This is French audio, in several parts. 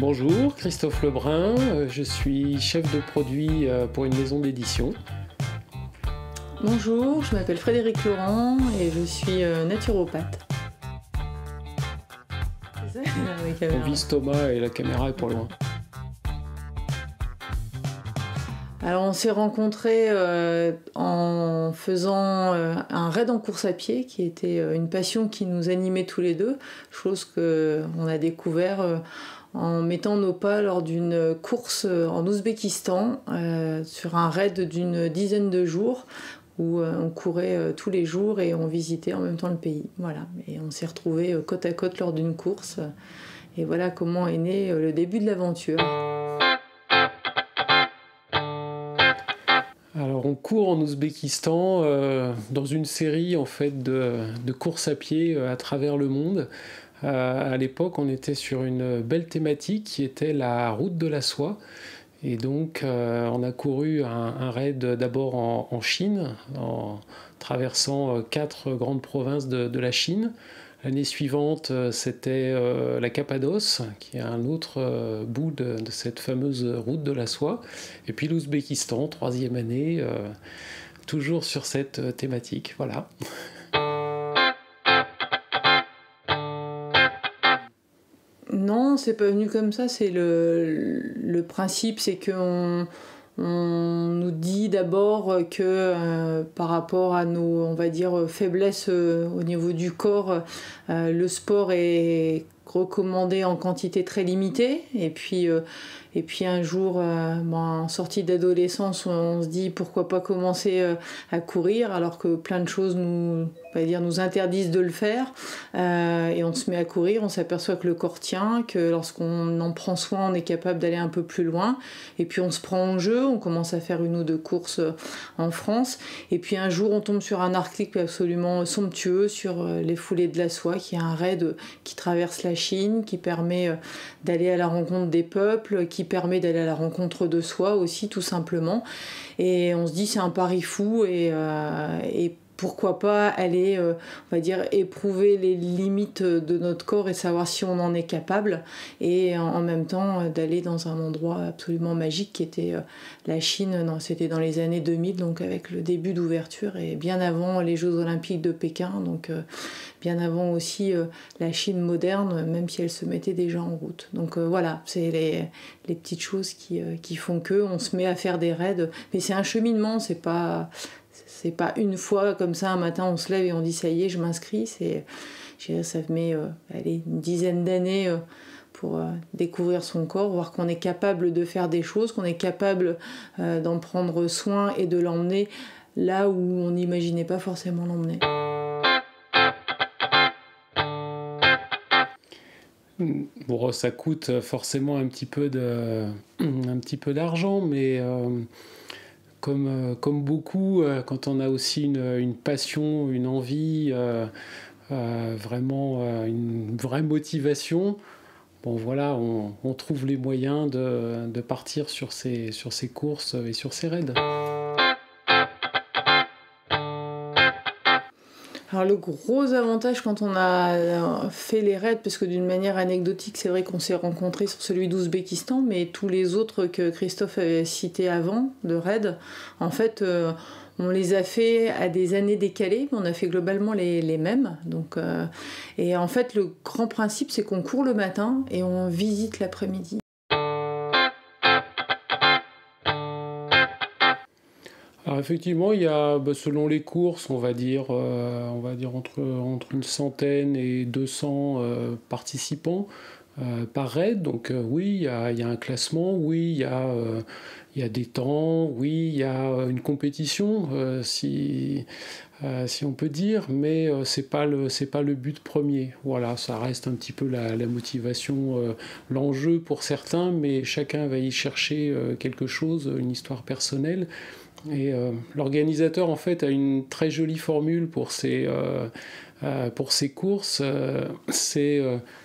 Bonjour, Christophe Lebrun, je suis chef de produit pour une maison d'édition. Bonjour, je m'appelle Frédéric Laurent et je suis naturopathe. C'est ça, On vise Thomas et la caméra est pas loin. Alors on s'est rencontrés en faisant un raid en course à pied qui était une passion qui nous animait tous les deux, chose qu'on a découvert en mettant nos pas lors d'une course en Ouzbékistan sur un raid d'une dizaine de jours où on courait tous les jours et on visitait en même temps le pays. Voilà. Et on s'est retrouvés côte à côte lors d'une course et voilà comment est né le début de l'aventure. Alors on court en Ouzbékistan dans une série en fait de courses à pied à travers le monde. À l'époque, on était sur une belle thématique qui était la route de la soie. Et donc, on a couru un raid d'abord en Chine, en traversant 4 grandes provinces de la Chine. L'année suivante, c'était la Cappadoce, qui est un autre bout de cette fameuse route de la soie. Et puis l'Ouzbékistan, 3e année, toujours sur cette thématique. Voilà. Non, c'est pas venu comme ça. C'est le principe, c'est qu'on nous dit d'abord que par rapport à nos, on va dire, faiblesses au niveau du corps, le sport est recommandé en quantité très limitée. Et puis un jour, en sortie d'adolescence, on se dit pourquoi pas commencer à courir alors que plein de choses nous interdisent de le faire. Et on se met à courir, on s'aperçoit que le corps tient, que lorsqu'on en prend soin, on est capable d'aller un peu plus loin. Et puis on se prend en jeu, on commence à faire 1 ou 2 courses en France. Et puis un jour, on tombe sur un article absolument somptueux sur les foulées de la soie, qui est un raid qui traverse la Chine, qui permet d'aller à la rencontre des peuples, qui permet d'aller à la rencontre de soi aussi, tout simplement. Et on se dit, c'est un pari fou et pourquoi pas aller, on va dire, éprouver les limites de notre corps et savoir si on en est capable, et en même temps d'aller dans un endroit absolument magique qui était la Chine. Non, c'était dans les années 2000, donc avec le début d'ouverture et bien avant les Jeux Olympiques de Pékin, donc bien avant aussi la Chine moderne, même si elle se mettait déjà en route. Donc voilà, c'est les petites choses qui font qu'on se met à faire des raids, mais c'est un cheminement, c'est pas une fois comme ça, un matin on se lève et on dit ça y est, je m'inscris. Ça met une dizaine d'années pour découvrir son corps, voir qu'on est capable de faire des choses, qu'on est capable d'en prendre soin et de l'emmener là où on n'imaginait pas forcément l'emmener. Bon, ça coûte forcément un petit peu d'argent, mais comme beaucoup, quand on a aussi une passion, une envie, vraiment une vraie motivation, bon voilà, on trouve les moyens de partir sur ces courses et sur ces raids. Alors le gros avantage quand on a fait les raids, parce que d'une manière anecdotique, c'est vrai qu'on s'est rencontrés sur celui d'Ouzbékistan, mais tous les autres que Christophe avait cités avant, de raids, en fait, on les a fait à des années décalées, mais on a fait globalement les mêmes. Donc, et en fait, le grand principe, c'est qu'on court le matin et on visite l'après-midi. Alors effectivement, il y a, selon les courses, on va dire entre une centaine et 200 participants par raid. Donc oui, il y a un classement, oui, il y a des temps, oui, il y a une compétition, si on peut dire, mais c'est pas le but premier. Voilà, ça reste un petit peu la motivation, l'enjeu pour certains, mais chacun va y chercher quelque chose, une histoire personnelle. Et l'organisateur en fait a une très jolie formule pour ces courses. C'est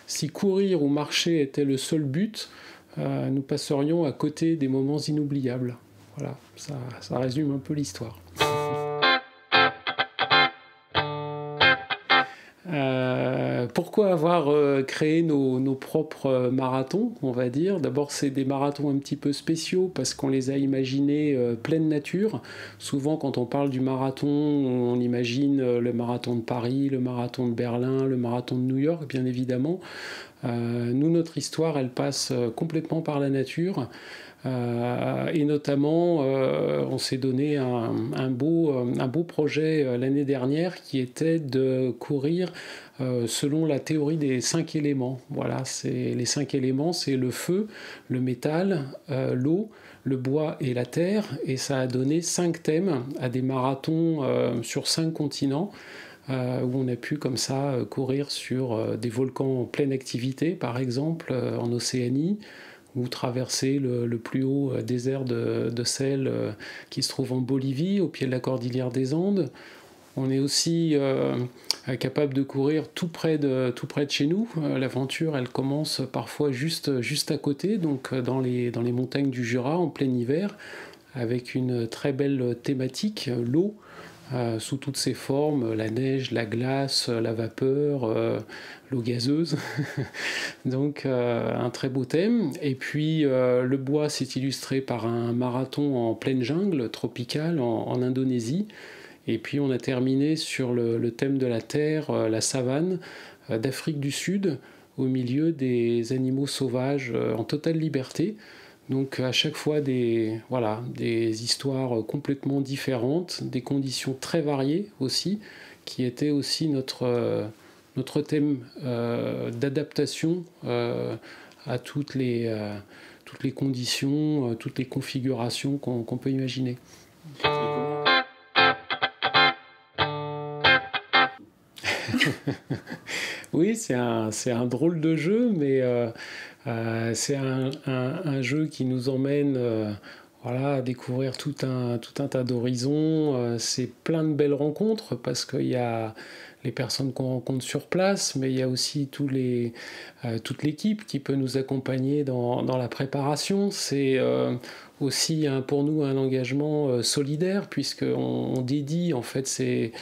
si courir ou marcher était le seul but, nous passerions à côté des moments inoubliables. Voilà, ça résume un peu l'histoire. Pourquoi avoir créé nos propres marathons, on va dire? D'abord, c'est des marathons un petit peu spéciaux parce qu'on les a imaginés pleine nature. Souvent, quand on parle du marathon, on imagine le marathon de Paris, le marathon de Berlin, le marathon de New York, bien évidemment. Nous, notre histoire, elle passe complètement par la nature. Et notamment, on s'est donné un beau projet l'année dernière qui était de courir selon la théorie des 5 éléments. Voilà, les 5 éléments, c'est le feu, le métal, l'eau, le bois et la terre. Et ça a donné 5 thèmes à des marathons sur 5 continents. Où on a pu comme ça courir sur des volcans en pleine activité, par exemple en Océanie, ou traverser le plus haut désert de sel qui se trouve en Bolivie, au pied de la cordillère des Andes. On est aussi capable de courir tout près de chez nous. L'aventure, elle commence parfois juste à côté, donc dans les montagnes du Jura en plein hiver, avec une très belle thématique, l'eau. Sous toutes ses formes, la neige, la glace, la vapeur, l'eau gazeuse. Donc un très beau thème. Et puis le bois s'est illustré par un marathon en pleine jungle tropicale en Indonésie. Et puis on a terminé sur le thème de la terre, la savane d'Afrique du Sud, au milieu des animaux sauvages en totale liberté. Donc à chaque fois des histoires complètement différentes, des conditions très variées aussi, qui étaient aussi notre thème d'adaptation à toutes les conditions, toutes les configurations qu'on peut imaginer. Oui, c'est un drôle de jeu, mais c'est un jeu qui nous emmène à découvrir tout un tas d'horizons. C'est plein de belles rencontres parce qu'il y a les personnes qu'on rencontre sur place, mais il y a aussi toute l'équipe qui peut nous accompagner dans la préparation. C'est aussi pour nous un engagement solidaire puisqu'on dédie en fait ces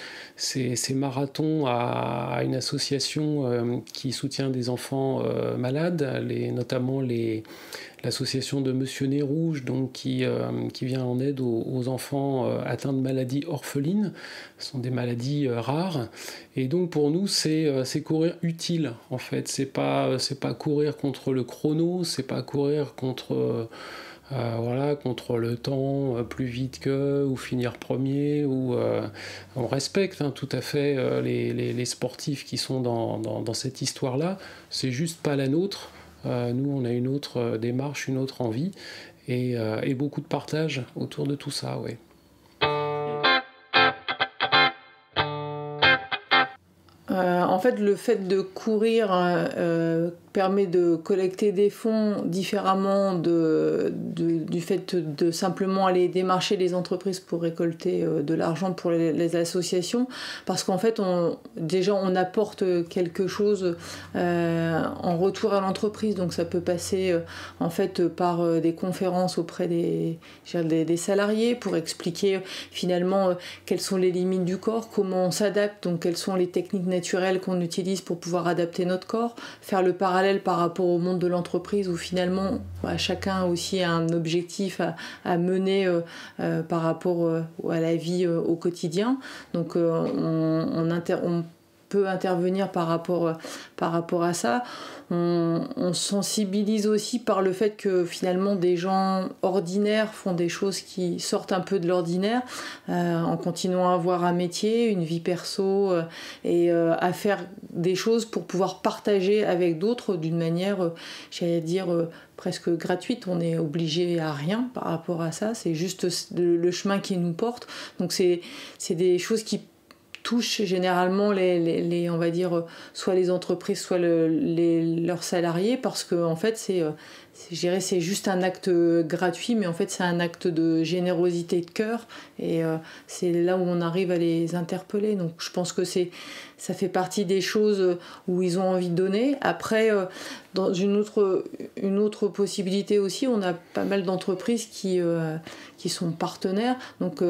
marathons à une association qui soutient des enfants malades, notamment l'association de Monsieur Nez Rouge, donc qui vient en aide aux enfants atteints de maladies orphelines. Ce sont des maladies rares. Et donc pour nous, c'est courir utile, en fait. C'est pas courir contre le chrono, c'est pas courir contre le temps plus vite ou finir premier. On respecte tout à fait les sportifs qui sont dans cette histoire-là. C'est juste pas la nôtre. Nous, on a une autre démarche, une autre envie et beaucoup de partage autour de tout ça, oui. En fait, le fait de courir permet de collecter des fonds différemment du fait de simplement aller démarcher les entreprises pour récolter de l'argent pour les associations, parce qu'en fait on apporte quelque chose en retour à l'entreprise, donc ça peut passer en fait par des conférences auprès des salariés pour expliquer finalement quelles sont les limites du corps, comment on s'adapte, donc quelles sont les techniques naturelles qu'on utilise pour pouvoir adapter notre corps, faire le parallèle par rapport au monde de l'entreprise où finalement chacun aussi a un objectif à mener par rapport à la vie au quotidien. Donc on peut intervenir par rapport à ça. On sensibilise aussi par le fait que finalement des gens ordinaires font des choses qui sortent un peu de l'ordinaire en continuant à avoir un métier, une vie perso et à faire des choses pour pouvoir partager avec d'autres d'une manière, j'allais dire, presque gratuite. On n'est obligé à rien par rapport à ça, c'est juste le chemin qui nous porte. Donc c'est des choses qui touchent généralement les on va dire soit les entreprises soit leurs salariés, parce que en fait je dirais c'est juste un acte gratuit, mais en fait c'est un acte de générosité de cœur, et c'est là où on arrive à les interpeller. Donc je pense que ça fait partie des choses où ils ont envie de donner. Après, dans une autre possibilité aussi, on a pas mal d'entreprises qui sont partenaires, donc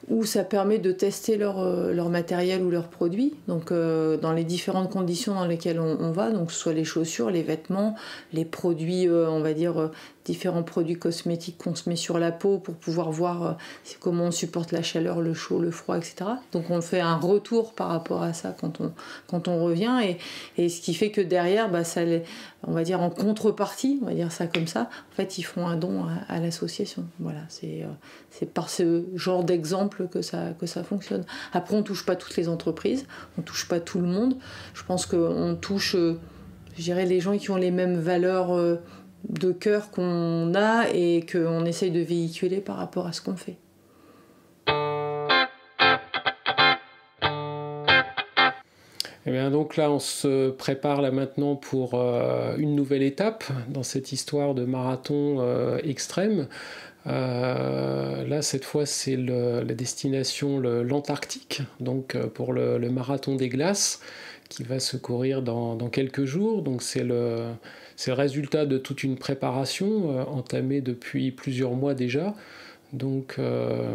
où ça permet de tester leur matériel ou leurs produits, donc dans les différentes conditions dans lesquelles on va, donc que ce soit les chaussures, les vêtements, les produits, on va dire différents produits cosmétiques qu'on se met sur la peau pour pouvoir voir comment on supporte la chaleur, le chaud, le froid, etc. Donc on fait un retour par rapport à ça quand on revient, et ce qui fait que derrière, on va dire en contrepartie, on va dire ça comme ça, en fait ils font un don à l'association. Voilà, c'est par ce genre d'exemple que ça fonctionne. Après, on touche pas toutes les entreprises, on touche pas tout le monde. Je pense qu'on touche, je dirais, les gens qui ont les mêmes valeurs de cœur qu'on a et qu'on essaye de véhiculer par rapport à ce qu'on fait. Et bien donc là, on se prépare là maintenant pour une nouvelle étape dans cette histoire de marathon extrême. Là, cette fois, c'est la destination l'Antarctique, donc pour le marathon des glaces qui va se courir dans quelques jours. Donc c'est le résultat de toute une préparation entamée depuis plusieurs mois déjà. Donc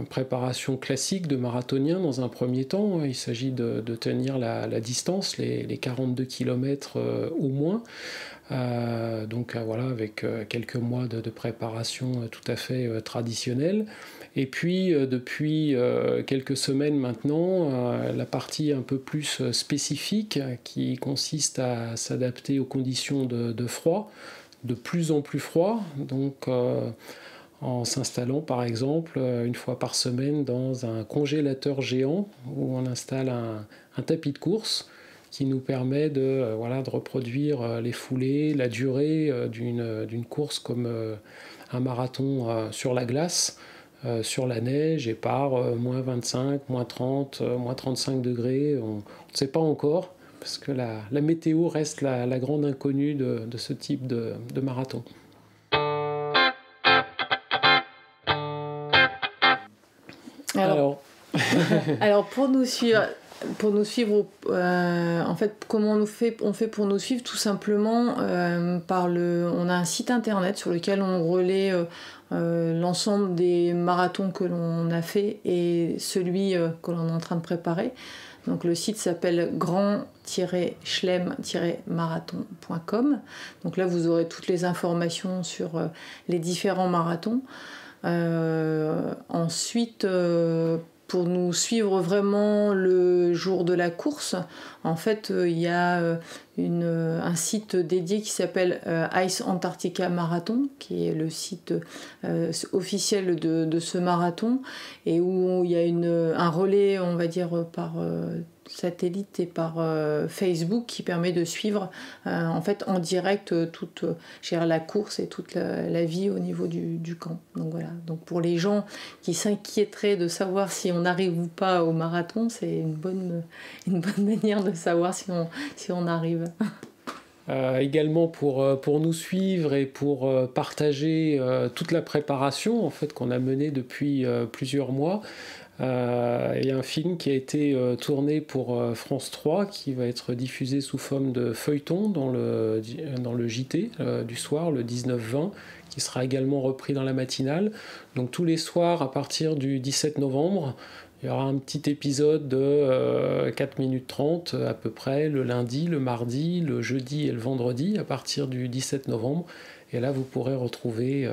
préparation classique de marathonien dans un premier temps. Il s'agit de tenir la distance, les 42 km au moins. Donc voilà, avec quelques mois de préparation tout à fait traditionnelle. Et puis depuis quelques semaines maintenant, la partie un peu plus spécifique qui consiste à s'adapter aux conditions de froid, de plus en plus froid. Donc en s'installant par exemple une fois par semaine dans un congélateur géant où on installe un tapis de course qui nous permet de reproduire les foulées, la durée d'une course comme un marathon sur la glace, sur la neige, et par moins 25, moins 30, moins 35 degrés. On ne sait pas encore, parce que la météo reste la grande inconnue de ce type de marathon. Alors pour nous suivre, en fait, comment on fait pour nous suivre? Tout simplement on a un site internet sur lequel on relaie l'ensemble des marathons que l'on a fait et celui que l'on est en train de préparer. Donc le site s'appelle grand-chelem-marathon.com. Donc là, vous aurez toutes les informations sur les différents marathons. Ensuite, pour nous suivre vraiment le jour de la course, en fait, il y a un site dédié qui s'appelle Ice Antarctica Marathon, qui est le site officiel de ce marathon, et où il y a un relais, on va dire, par satellite et par Facebook qui permet de suivre en fait en direct toute la course et toute la vie au niveau du camp. Donc voilà. Donc pour les gens qui s'inquiéteraient de savoir si on arrive ou pas au marathon, c'est une bonne manière de savoir si on arrive. Également pour nous suivre et pour partager toute la préparation en fait qu'on a menée depuis plusieurs mois. Il y a un film qui a été tourné pour France 3 qui va être diffusé sous forme de feuilleton dans le JT du soir, le 19-20, qui sera également repris dans la matinale. Donc tous les soirs à partir du 17 novembre, il y aura un petit épisode de 4 minutes 30 à peu près le lundi, le mardi, le jeudi et le vendredi à partir du 17 novembre. Et là, vous pourrez retrouver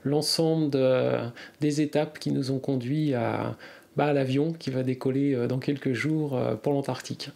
l'ensemble des étapes qui nous ont conduits à l'avion qui va décoller dans quelques jours pour l'Antarctique.